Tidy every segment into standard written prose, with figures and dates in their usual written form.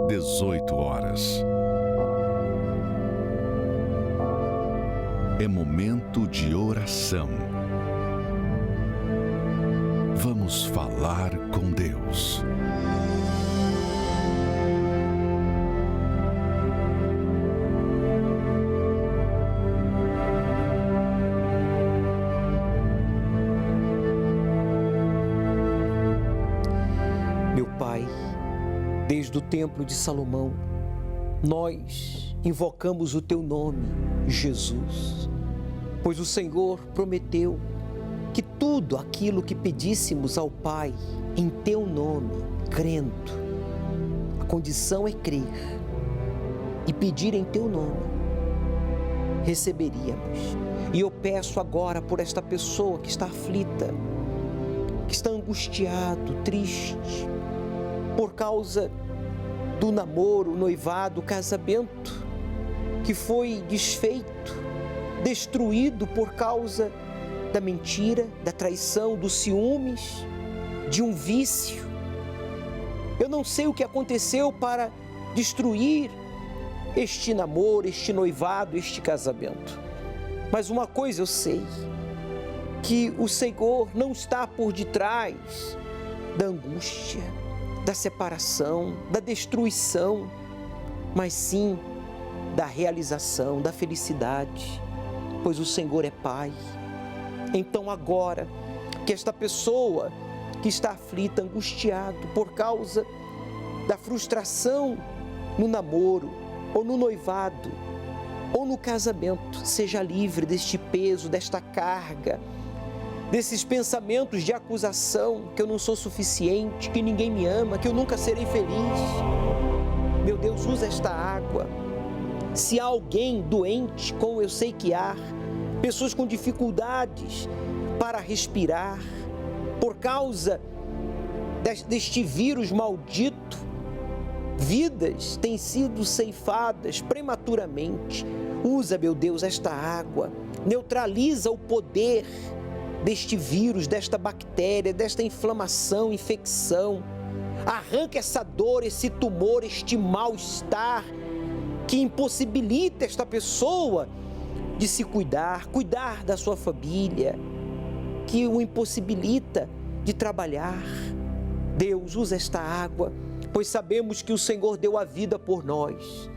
18 horas. É momento de oração. Vamos falar com Deus. Meu Pai, desde o templo de Salomão, nós invocamos o Teu nome, Jesus, pois o Senhor prometeu que tudo aquilo que pedíssemos ao Pai em Teu nome, crendo, a condição é crer e pedir em Teu nome, receberíamos. E eu peço agora por esta pessoa que está aflita, que está angustiado, triste, por causa do namoro, noivado, casamento, que foi desfeito, destruído por causa da mentira, da traição, dos ciúmes, de um vício. Eu não sei o que aconteceu para destruir este namoro, este noivado, este casamento. Mas uma coisa eu sei, que o Senhor não está por detrás da angústia, da separação, da destruição, mas sim da realização, da felicidade, pois o Senhor é Pai. Então agora, que esta pessoa que está aflita, angustiado por causa da frustração no namoro, ou no noivado, ou no casamento, seja livre deste peso, desta carga, desses pensamentos de acusação, que eu não sou suficiente, que ninguém me ama, que eu nunca serei feliz. Meu Deus, usa esta água. Se há alguém doente, como eu sei que há, pessoas com dificuldades para respirar, por causa deste vírus maldito, vidas têm sido ceifadas prematuramente. Usa, meu Deus, esta água, neutraliza o poder deste vírus, desta bactéria, desta inflamação, infecção. Arranca essa dor, esse tumor, este mal-estar que impossibilita esta pessoa de se cuidar da sua família, que o impossibilita de trabalhar. Deus, usa esta água, pois sabemos que o Senhor deu a vida por nós.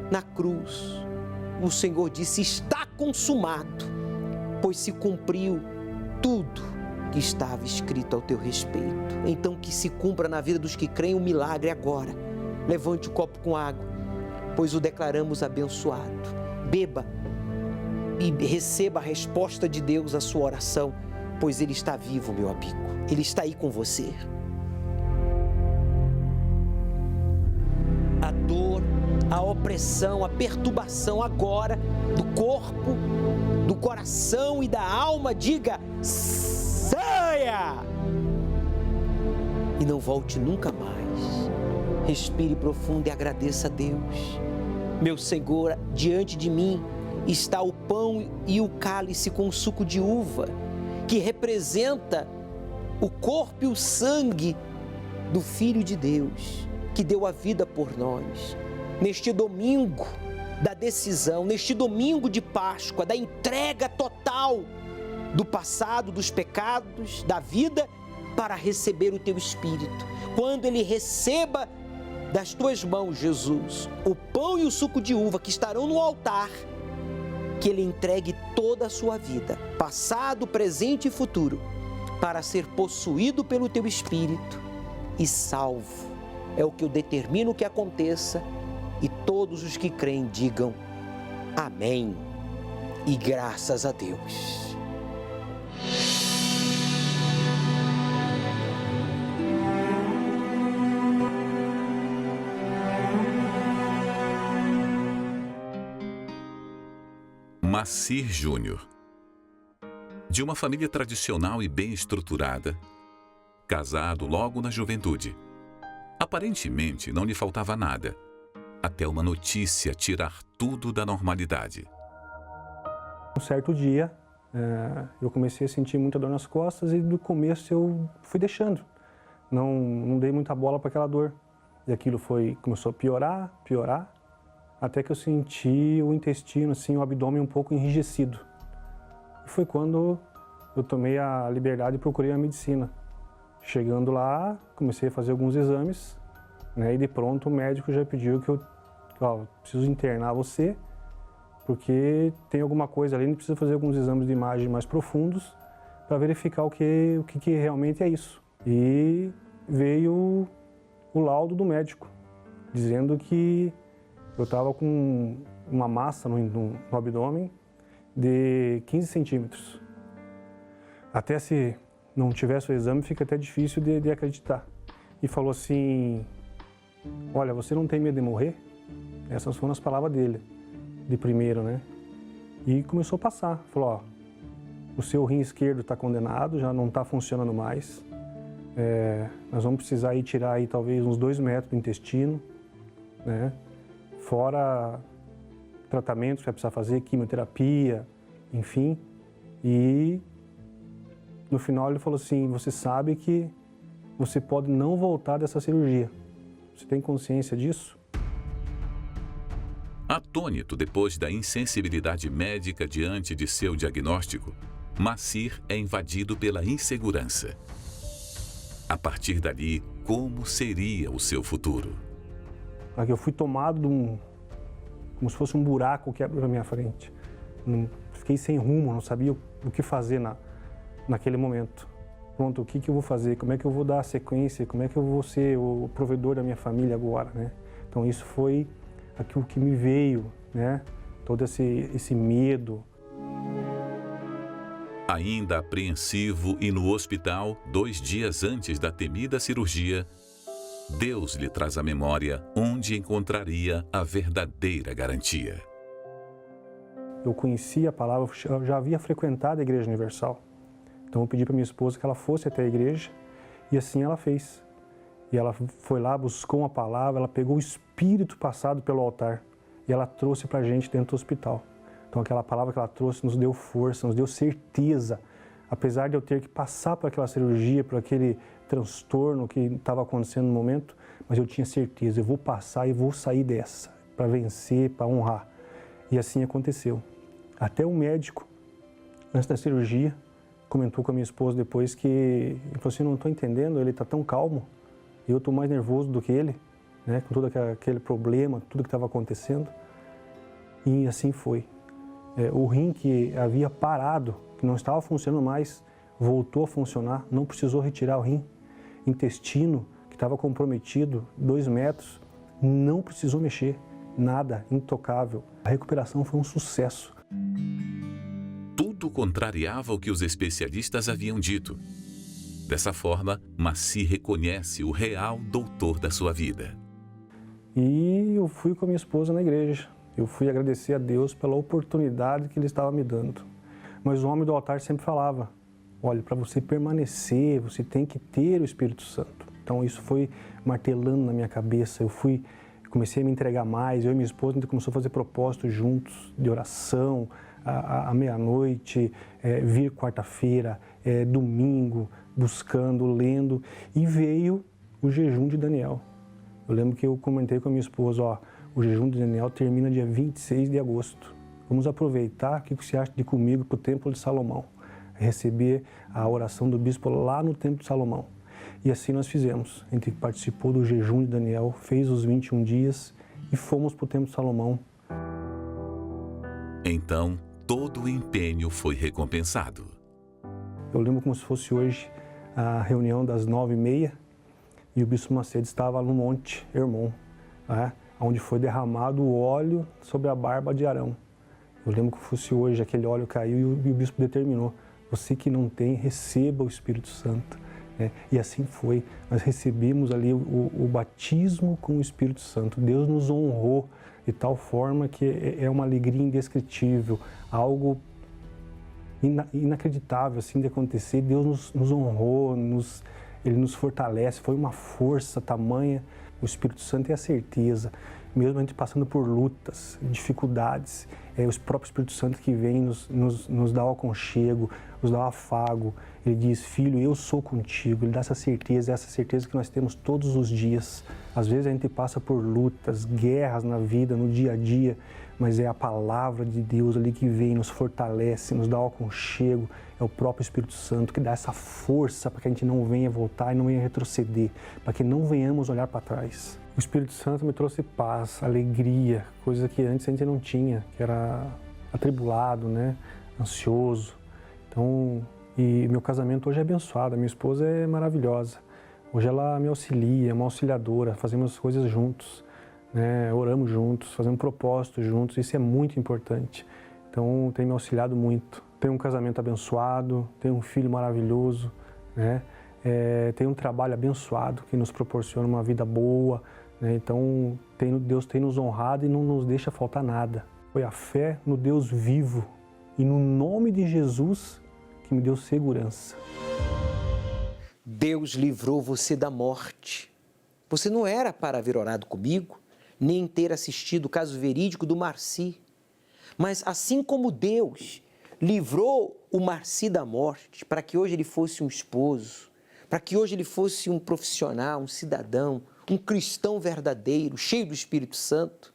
Na cruz, o Senhor disse: está consumado, pois se cumpriu tudo que estava escrito ao teu respeito. Então que se cumpra na vida dos que creem o milagre agora. Levante o copo com água, pois o declaramos abençoado. Beba e receba a resposta de Deus à sua oração, pois Ele está vivo, meu amigo. Ele está aí com você. A dor, a opressão, a perturbação agora do corpo, do coração e da alma, diga: saia! E não volte nunca mais. Respire profundo e agradeça a Deus. Meu Senhor, diante de mim está o pão e o cálice com suco de uva, que representa o corpo e o sangue do Filho de Deus, que deu a vida por nós. Neste domingo da decisão, neste domingo de Páscoa, da entrega total do passado, dos pecados, da vida, para receber o teu Espírito. Quando ele receba das tuas mãos, Jesus, o pão e o suco de uva que estarão no altar, que ele entregue toda a sua vida, passado, presente e futuro, para ser possuído pelo teu Espírito e salvo. É o que eu determino que aconteça, e todos os que creem digam amém e graças a Deus. Macir Júnior, de uma família tradicional e bem estruturada, casado logo na juventude. Aparentemente não lhe faltava nada, até uma notícia tirar tudo da normalidade. Um certo dia, eu comecei a sentir muita dor nas costas e no começo eu fui deixando. Não dei muita bola para aquela dor. e aquilo começou a piorar, até que eu senti o intestino, assim, o abdômen um pouco enrijecido. E foi quando eu tomei a liberdade e procurei a medicina. Chegando lá, comecei a fazer alguns exames, né, e de pronto o médico já pediu que eu preciso internar você, porque tem alguma coisa ali, a gente precisa fazer alguns exames de imagem mais profundos para verificar o que realmente é isso. E veio o laudo do médico, dizendo que eu estava com uma massa no abdômen de 15 centímetros. Até se não tivesse o exame, fica até difícil de acreditar. E falou assim, olha, você não tem medo de morrer? Essas foram as palavras dele, de primeiro, né? E começou a passar. Falou, ó, o seu rim esquerdo está condenado, já não está funcionando mais. Nós vamos precisar ir tirar aí talvez uns 2 metros do intestino, né? Fora tratamentos que vai precisar fazer, quimioterapia, enfim. E no final ele falou assim, você sabe que você pode não voltar dessa cirurgia. Você tem consciência disso? Atônito depois da insensibilidade médica diante de seu diagnóstico, Massir é invadido pela insegurança. A partir dali, como seria o seu futuro? Eu fui tomado como se fosse um buraco que abriu na minha frente. Fiquei sem rumo, não sabia o que fazer naquele momento. Pronto, o que eu vou fazer? Como é que eu vou dar a sequência? Como é que eu vou ser o provedor da minha família agora, né? Então isso foi aquilo que me veio, né? Todo esse medo. Ainda apreensivo e no hospital, 2 dias antes da temida cirurgia, Deus lhe traz à memória onde encontraria a verdadeira garantia. Eu conhecia a palavra, eu já havia frequentado a Igreja Universal. Então eu pedi para minha esposa que ela fosse até a igreja e assim ela fez. E ela foi lá, buscou uma palavra, ela pegou o Espírito passado pelo altar e ela trouxe para a gente dentro do hospital. Então aquela palavra que ela trouxe nos deu força, nos deu certeza. Apesar de eu ter que passar por aquela cirurgia, por aquele transtorno que estava acontecendo no momento, mas eu tinha certeza, eu vou passar e vou sair dessa, para vencer, para honrar. E assim aconteceu. Até o médico, antes da cirurgia, comentou com a minha esposa depois que ele falou assim, não estou entendendo, ele está tão calmo, eu estou mais nervoso do que ele, né, com todo aquele problema, tudo que estava acontecendo. E assim foi. O rim que havia parado, que não estava funcionando mais, voltou a funcionar, não precisou retirar o rim. Intestino, que estava comprometido, 2 metros, não precisou mexer, nada, intocável. A recuperação foi um sucesso. Tudo contrariava o que os especialistas haviam dito. Dessa forma, Massir reconhece o real doutor da sua vida. E eu fui com a minha esposa na igreja. Eu fui agradecer a Deus pela oportunidade que Ele estava me dando. Mas o homem do altar sempre falava, olha, para você permanecer, você tem que ter o Espírito Santo. Então isso foi martelando na minha cabeça. Eu comecei a me entregar mais, eu e minha esposa, a gente começou a fazer propósitos juntos, de oração, à meia-noite, vir quarta-feira, domingo, buscando, lendo. E veio o jejum de Daniel. Eu lembro que eu comentei com a minha esposa, ó, o jejum de Daniel termina dia 26 de agosto. Vamos aproveitar, o que você acha de ir comigo para o Templo de Salomão? Receber a oração do bispo lá no Templo de Salomão. E assim nós fizemos. A gente participou do jejum de Daniel, fez os 21 dias e fomos para o Templo de Salomão. Então, todo o empenho foi recompensado. Eu lembro como se fosse hoje a reunião das 9h30 e o bispo Macedo estava no Monte Hermon, né, onde foi derramado o óleo sobre a barba de Arão. Eu lembro que fosse hoje, aquele óleo caiu e o bispo determinou, você que não tem, receba o Espírito Santo. E assim foi, nós recebemos ali o batismo com o Espírito Santo. Deus nos honrou de tal forma que é uma alegria indescritível, algo inacreditável assim de acontecer. Deus nos honrou, Ele nos fortalece, foi uma força tamanha. O Espírito Santo é a certeza. mesmo a gente passando por lutas, dificuldades, os próprios Espírito Santo que vem nos dá o aconchego, nos dá o afago. Ele diz, filho, eu sou contigo. Ele dá essa certeza que nós temos todos os dias. Às vezes a gente passa por lutas, guerras na vida, no dia a dia, mas é a palavra de Deus ali que vem, nos fortalece, nos dá o aconchego. É o próprio Espírito Santo que dá essa força para que a gente não venha voltar e não venha retroceder, para que não venhamos olhar para trás. O Espírito Santo me trouxe paz, alegria, coisa que antes a gente não tinha, que era atribulado, né? Ansioso. Então, e meu casamento hoje é abençoado, a minha esposa é maravilhosa. Hoje ela me auxilia, é uma auxiliadora, fazemos coisas juntos, né? Oramos juntos, fazemos propósitos juntos, isso é muito importante. Então, tem me auxiliado muito. Tenho um casamento abençoado, tenho um filho maravilhoso, né? Tem um trabalho abençoado que nos proporciona uma vida boa, né? Então, Deus tem nos honrado e não nos deixa faltar nada. Foi a fé no Deus vivo e no nome de Jesus que me deu segurança. Deus livrou você da morte. Você não era para haver orado comigo, nem ter assistido o caso verídico do Marci. Mas assim como Deus livrou o Marci da morte, para que hoje ele fosse um esposo, para que hoje ele fosse um profissional, um cidadão, um cristão verdadeiro, cheio do Espírito Santo,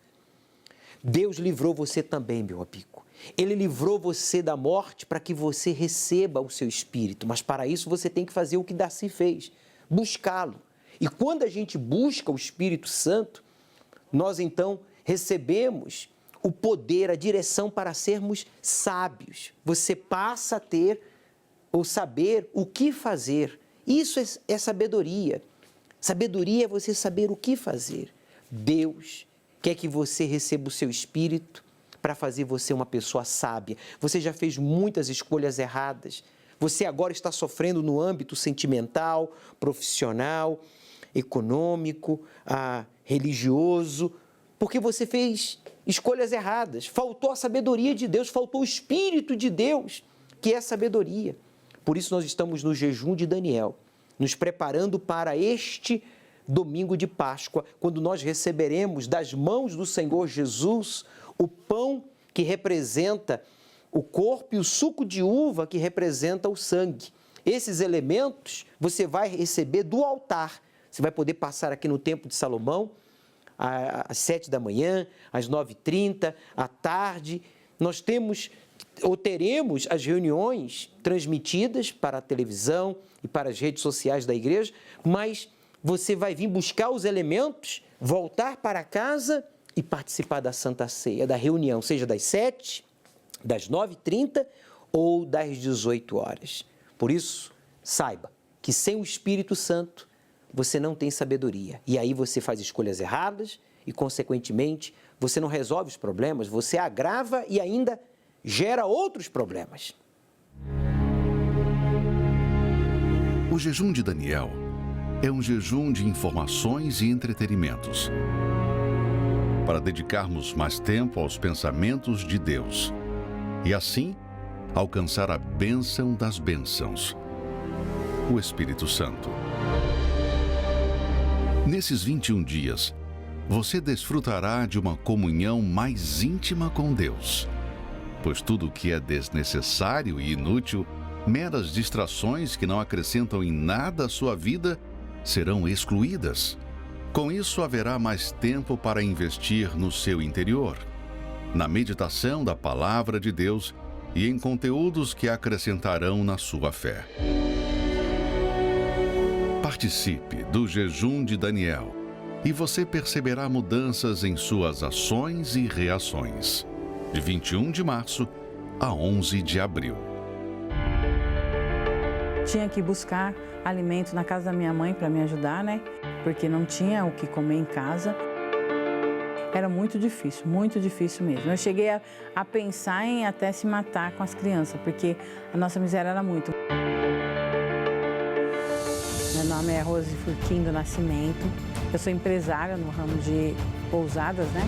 Deus livrou você também, meu amigo. Ele livrou você da morte para que você receba o seu Espírito, mas para isso você tem que fazer o que Darcy fez, buscá-lo. E quando a gente busca o Espírito Santo, nós então recebemos o poder, a direção para sermos sábios. Você passa a ter ou saber o que fazer. Isso é sabedoria. Sabedoria é você saber o que fazer. Deus quer que você receba o seu Espírito para fazer você uma pessoa sábia. Você já fez muitas escolhas erradas. Você agora está sofrendo no âmbito sentimental, profissional, econômico, religioso, porque você fez escolhas erradas. Faltou a sabedoria de Deus, faltou o Espírito de Deus, que é sabedoria. Por isso nós estamos no jejum de Daniel, nos preparando para este domingo de Páscoa, quando nós receberemos das mãos do Senhor Jesus o pão que representa o corpo e o suco de uva que representa o sangue. Esses elementos você vai receber do altar. Você vai poder passar aqui no Templo de Salomão, às 7 da manhã, às 9h30, à tarde. Nós teremos as reuniões transmitidas para a televisão e para as redes sociais da igreja, mas você vai vir buscar os elementos, voltar para casa e participar da Santa Ceia, da reunião, seja das 7, das 9h30 ou das 18 horas. Por isso, saiba que sem o Espírito Santo, você não tem sabedoria. E aí você faz escolhas erradas e, consequentemente, você não resolve os problemas, você agrava e ainda gera outros problemas. O jejum de Daniel é um jejum de informações e entretenimentos, para dedicarmos mais tempo aos pensamentos de Deus e, assim, alcançar a bênção das bênçãos, o Espírito Santo. Nesses 21 dias, você desfrutará de uma comunhão mais íntima com Deus, pois tudo o que é desnecessário e inútil, meras distrações que não acrescentam em nada à sua vida, serão excluídas. Com isso, haverá mais tempo para investir no seu interior, na meditação da Palavra de Deus e em conteúdos que acrescentarão na sua fé. Participe do jejum de Daniel e você perceberá mudanças em suas ações e reações. De 21 de março a 11 de abril. Tinha que buscar alimento na casa da minha mãe para me ajudar, né? Porque não tinha o que comer em casa. Era muito difícil mesmo. Eu cheguei a pensar em até se matar com as crianças, porque a nossa miséria era muito. Meu nome é Rose Furquim do Nascimento. Eu sou empresária no ramo de pousadas, né?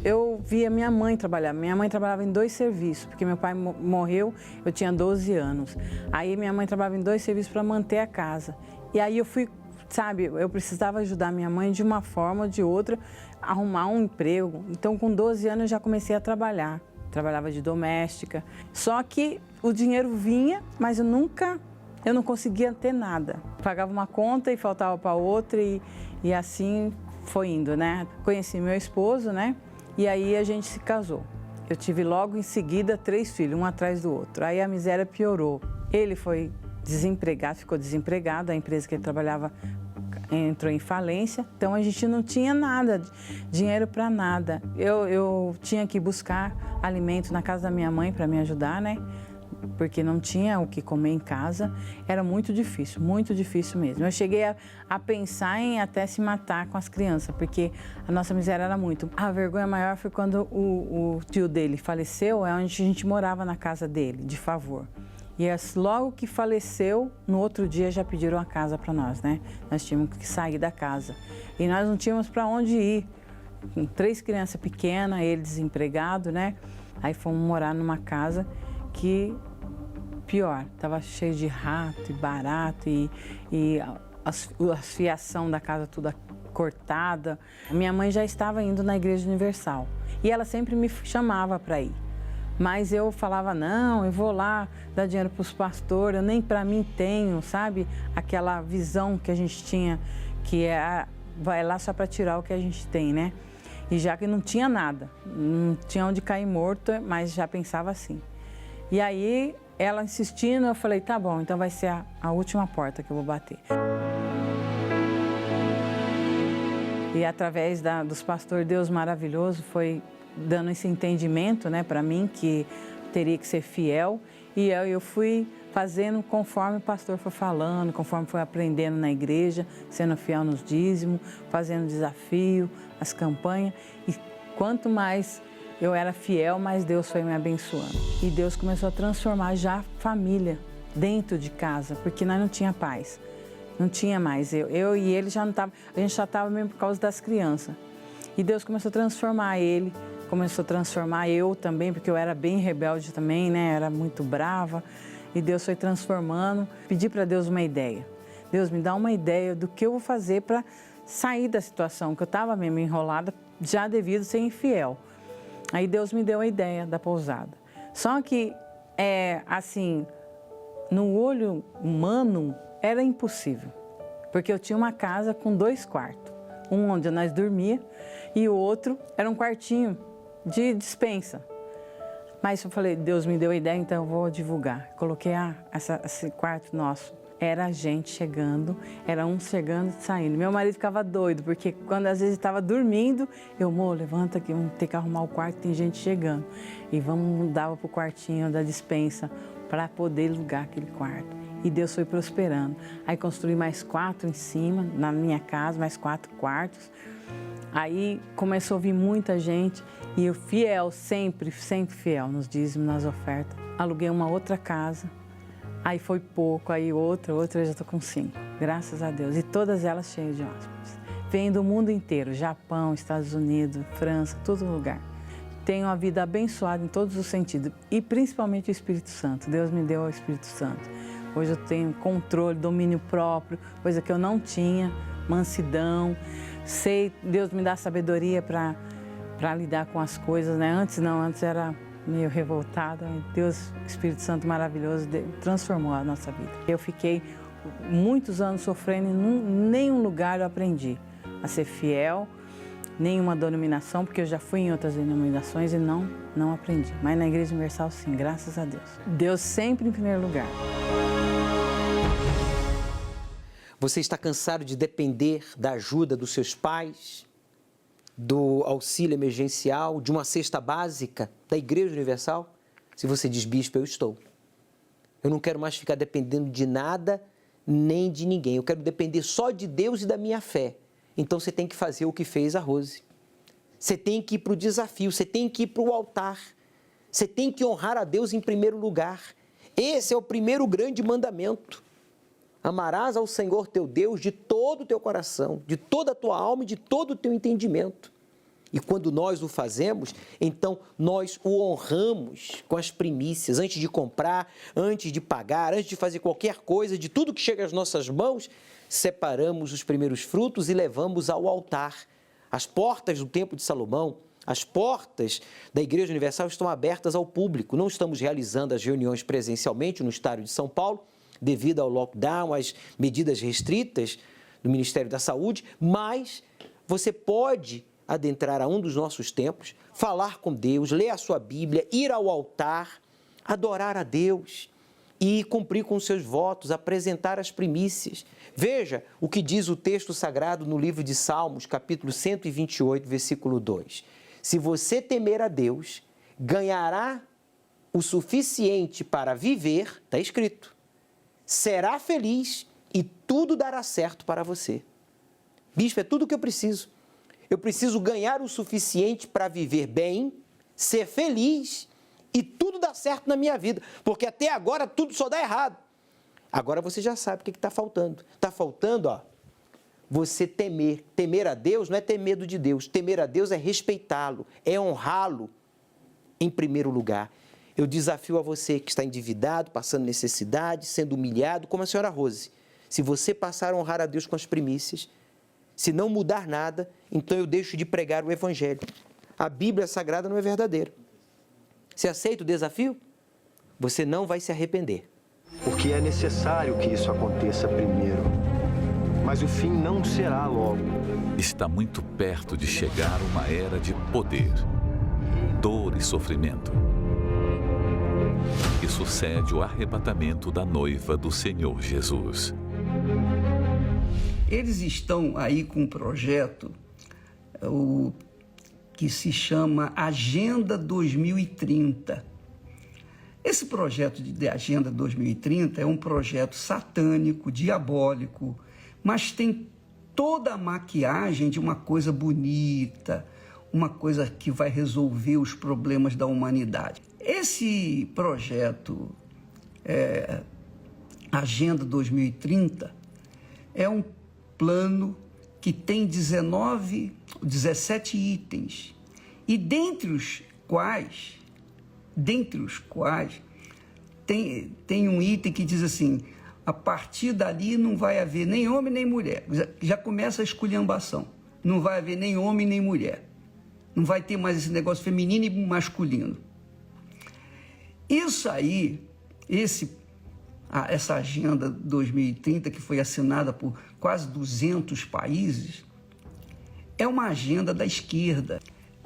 Eu via minha mãe trabalhar. Minha mãe trabalhava em 2 serviços, porque meu pai morreu, eu tinha 12 anos. Aí minha mãe trabalhava em 2 serviços para manter a casa. E aí eu fui sabe, eu precisava ajudar minha mãe de uma forma ou de outra, arrumar um emprego. Então, com 12 anos, eu já comecei a trabalhar. Trabalhava de doméstica. Só que o dinheiro vinha, mas eu não conseguia ter nada. Pagava uma conta e faltava para outra e assim foi indo, né? Conheci meu esposo, né? E aí a gente se casou. Eu tive logo em seguida 3 filhos, um atrás do outro. Aí a miséria piorou. Ele foi desempregado, ficou desempregado, a empresa que ele trabalhava entrou em falência, então a gente não tinha nada, dinheiro para nada. Eu tinha que buscar alimento na casa da minha mãe para me ajudar, né? Porque não tinha o que comer em casa, era muito difícil mesmo. Eu cheguei a pensar em até se matar com as crianças, porque a nossa miséria era muito. A vergonha maior foi quando o tio dele faleceu, é onde a gente morava na casa dele, de favor. E logo que faleceu, no outro dia já pediram a casa para nós, né? Nós tínhamos que sair da casa. E nós não tínhamos para onde ir. Com 3 crianças pequenas, ele desempregado, né? Aí fomos morar numa casa que, pior, estava cheio de rato e barato e a fiação da casa toda cortada. A minha mãe já estava indo na Igreja Universal e ela sempre me chamava para ir. Mas eu falava, não, eu vou lá dar dinheiro para os pastores, eu nem para mim tenho, sabe? Aquela visão que a gente tinha, que vai lá só para tirar o que a gente tem, né? E já que não tinha nada, não tinha onde cair morto, mas já pensava assim. E aí, ela insistindo, eu falei, tá bom, então vai ser a última porta que eu vou bater. E através dos pastores, Deus maravilhoso foi dando esse entendimento, né, para mim, que teria que ser fiel. E eu fui fazendo conforme o pastor foi falando, conforme foi aprendendo na igreja, sendo fiel nos dízimos, fazendo desafio, as campanhas. E quanto mais eu era fiel, mais Deus foi me abençoando. E Deus começou a transformar já a família dentro de casa, porque nós não tinha paz. Não tinha mais. Eu e ele já não tava, a gente já estava mesmo por causa das crianças. E Deus começou a transformar ele, começou a transformar eu também, porque eu era bem rebelde também, né? Era muito brava. E Deus foi transformando. Pedi para Deus uma ideia. Deus, me dá uma ideia do que eu vou fazer para sair da situação, que eu estava mesmo enrolada, já devido a ser infiel. Aí Deus me deu a ideia da pousada. Só que, assim, no olho humano, era impossível. Porque eu tinha uma casa com 2 quartos. Um onde nós dormíamos e o outro era um quartinho de despensa. Mas eu falei, Deus me deu a ideia, então eu vou divulgar. Coloquei esse quarto nosso. Era gente chegando, era um chegando e saindo. Meu marido ficava doido, porque quando às vezes estava dormindo, eu, amor, levanta aqui, vamos ter que arrumar o quarto, tem gente chegando. E mudava para o quartinho da despensa para poder alugar aquele quarto. E Deus foi prosperando. Aí construí mais 4 em cima, na minha casa, mais 4 quartos. Aí começou a vir muita gente e eu fiel, sempre fiel nos dízimos, nas ofertas. Aluguei uma outra casa, aí foi pouco, aí outra, eu já estou com 5, graças a Deus. E todas elas cheias de hóspedes. Vêm do mundo inteiro, Japão, Estados Unidos, França, todo lugar. Tenho uma vida abençoada em todos os sentidos e principalmente o Espírito Santo. Deus me deu o Espírito Santo. Hoje eu tenho controle, domínio próprio, coisa que eu não tinha, mansidão. Sei, Deus me dá sabedoria para lidar com as coisas, né? Antes era meio revoltada. Deus, Espírito Santo maravilhoso, transformou a nossa vida. Eu fiquei muitos anos sofrendo e em nenhum lugar eu aprendi a ser fiel, nenhuma denominação, porque eu já fui em outras denominações e não aprendi. Mas na Igreja Universal, sim, graças a Deus. Deus sempre em primeiro lugar. Você está cansado de depender da ajuda dos seus pais, do auxílio emergencial, de uma cesta básica da Igreja Universal? Se você diz, bispo, eu estou. Eu não quero mais ficar dependendo de nada nem de ninguém. Eu quero depender só de Deus e da minha fé. Então você tem que fazer o que fez a Rose. Você tem que ir para o desafio, você tem que ir para o altar. Você tem que honrar a Deus em primeiro lugar. Esse é o primeiro grande mandamento. Amarás ao Senhor teu Deus de todo o teu coração, de toda a tua alma e de todo o teu entendimento. E quando nós o fazemos, então nós o honramos com as primícias, antes de comprar, antes de pagar, antes de fazer qualquer coisa, de tudo que chega às nossas mãos, separamos os primeiros frutos e levamos ao altar. As portas do Templo de Salomão, as portas da Igreja Universal estão abertas ao público. Não estamos realizando as reuniões presencialmente no estado de São Paulo, devido ao lockdown, às medidas restritas do Ministério da Saúde, mas você pode adentrar a um dos nossos templos, falar com Deus, ler a sua Bíblia, ir ao altar, adorar a Deus e cumprir com os seus votos, apresentar as primícias. Veja o que diz o texto sagrado no livro de Salmos, capítulo 128, versículo 2. Se você temer a Deus, ganhará o suficiente para viver, está escrito, será feliz e tudo dará certo para você. Bispo, é tudo o que eu preciso. Eu preciso ganhar o suficiente para viver bem, ser feliz e tudo dá certo na minha vida, porque até agora tudo só dá errado. Agora você já sabe o que está faltando. Está faltando, você temer. Temer a Deus não é ter medo de Deus. Temer a Deus é respeitá-lo, é honrá-lo em primeiro lugar. Eu desafio a você que está endividado, passando necessidade, sendo humilhado, como a senhora Rose. Se você passar a honrar a Deus com as primícias, se não mudar nada, então eu deixo de pregar o Evangelho. A Bíblia Sagrada não é verdadeira. Você aceita o desafio? Você não vai se arrepender. Porque é necessário que isso aconteça primeiro. Mas o fim não será logo. Está muito perto de chegar uma era de poder, dor e sofrimento, que sucede o arrebatamento da noiva do Senhor Jesus. Eles estão aí com um projeto que se chama Agenda 2030. Esse projeto de Agenda 2030 é um projeto satânico, diabólico, mas tem toda a maquiagem de uma coisa bonita, uma coisa que vai resolver os problemas da humanidade. Esse projeto Agenda 2030 é um plano que tem 17 itens, e dentre os quais tem um item que diz assim: a partir dali não vai haver nem homem nem mulher. Já começa a esculhambação. Não vai haver nem homem nem mulher. Não vai ter mais esse negócio feminino e masculino. Isso aí, essa Agenda 2030, que foi assinada por quase 200 países, é uma agenda da esquerda.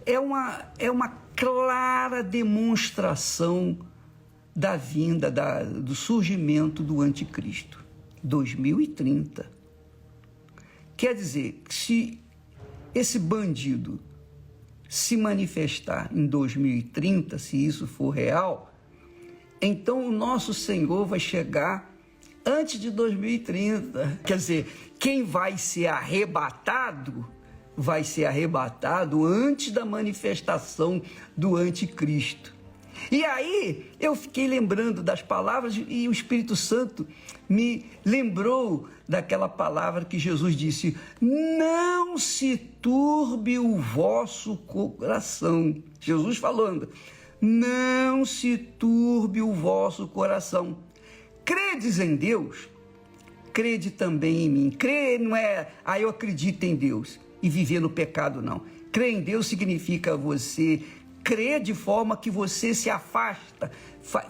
É uma clara demonstração da vinda, do surgimento do anticristo. 2030. Quer dizer, se esse bandido se manifestar em 2030, se isso for real, então o nosso Senhor vai chegar antes de 2030. Quer dizer, quem vai ser arrebatado antes da manifestação do anticristo. E aí eu fiquei lembrando das palavras e o Espírito Santo me lembrou daquela palavra que Jesus disse: não se turbe o vosso coração. Jesus falando: não se turbe o vosso coração. Credes em Deus, crede também em mim. Crer não é, eu acredito em Deus e viver no pecado, não. Crer em Deus significa você crer de forma que você se afasta,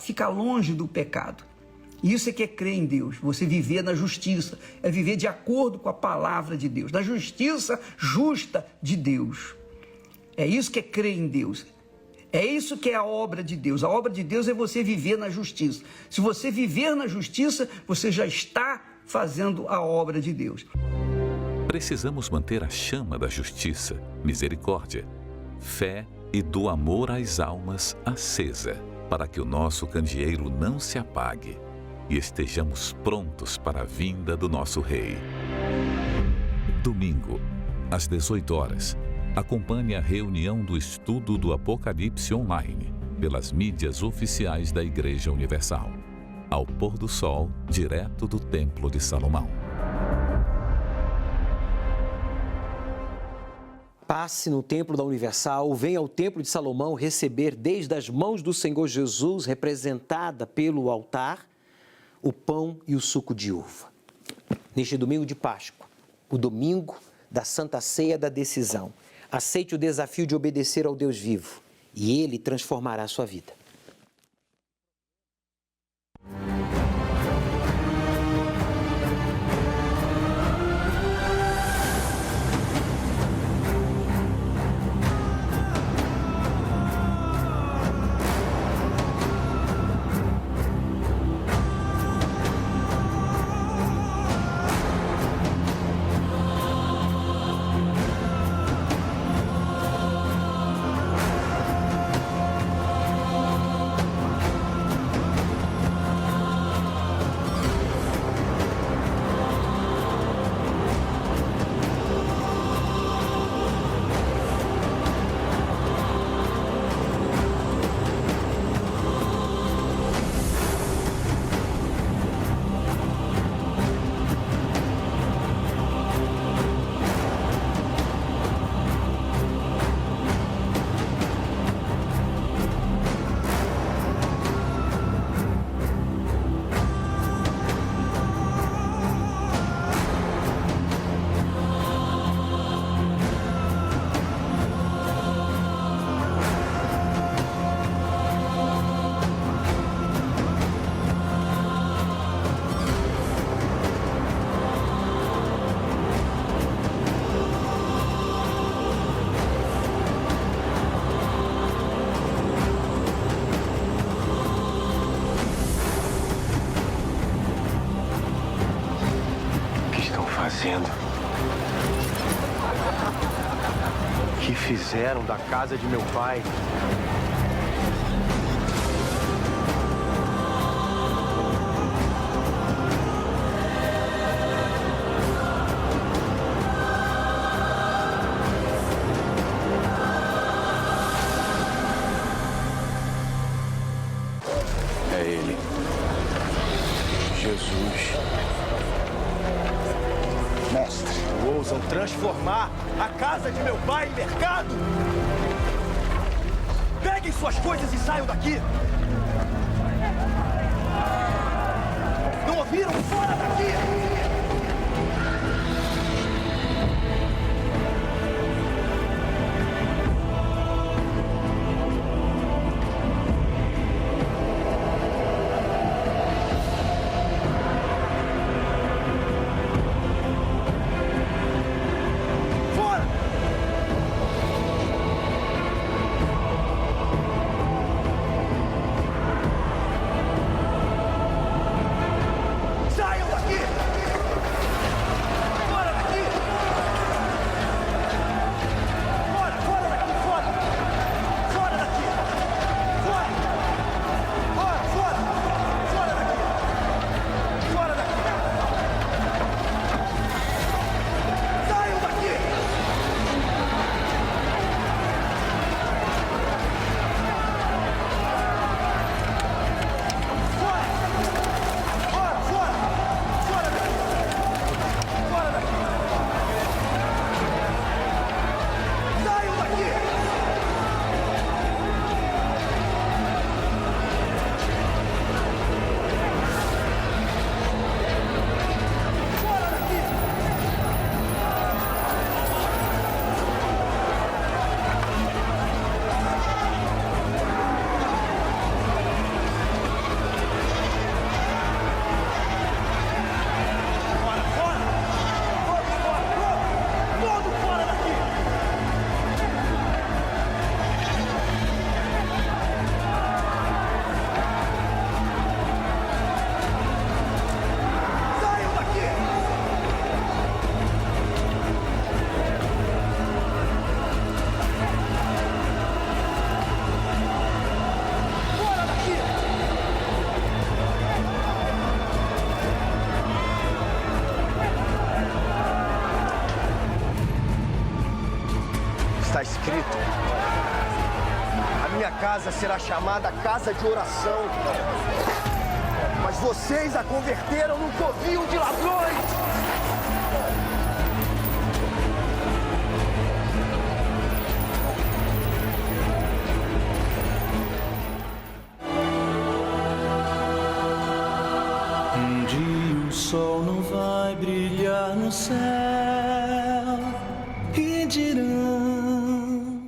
fica longe do pecado. Isso é que é crer em Deus, você viver na justiça, é viver de acordo com a palavra de Deus, na justiça justa de Deus. É isso que é crer em Deus. É isso que é a obra de Deus. A obra de Deus é você viver na justiça. Se você viver na justiça, você já está fazendo a obra de Deus. Precisamos manter a chama da justiça, misericórdia, fé e do amor às almas acesa, para que o nosso candeeiro não se apague e estejamos prontos para a vinda do nosso Rei. Domingo, às 18 horas, acompanhe a reunião do estudo do Apocalipse online, pelas mídias oficiais da Igreja Universal, ao pôr do sol, direto do Templo de Salomão. Passe no Templo da Universal, venha ao Templo de Salomão receber desde as mãos do Senhor Jesus, representada pelo altar, o pão e o suco de uva. neste domingo de Páscoa, o domingo da Santa Ceia da decisão. Aceite o desafio de obedecer ao Deus vivo e Ele transformará a sua vida. O que fizeram da casa de meu pai? É ele, Jesus. Mestre, ousam transformar a casa de meu pai em mercado? Peguem suas coisas e saiam daqui! Não ouviram? Fora daqui! Está escrito: a minha casa será chamada casa de oração, mas vocês a converteram num covil de ladrões!